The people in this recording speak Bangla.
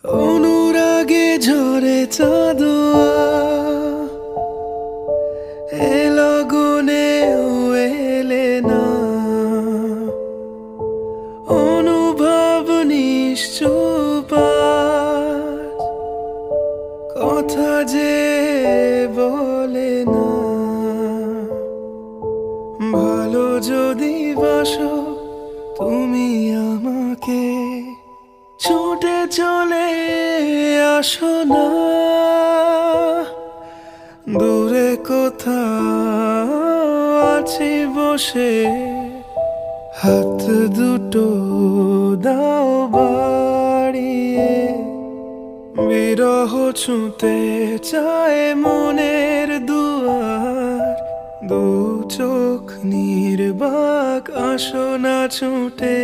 অনুরাগে ঝরে চাঁদোয়া এ লগনে এলে না। অনুভব নিশ্চুপ কথা যে বলে না। ভালো যদি বাসো তুমি আমাকে ছুটে চলে আসো না। দূরে কোথাও আছি বসে হাত দুটো দাও বাড়িয়ে। বিরহ ছুঁতে চায় মনের দুয়ার, দু চোখ নির্বাক আসো না ছুটে।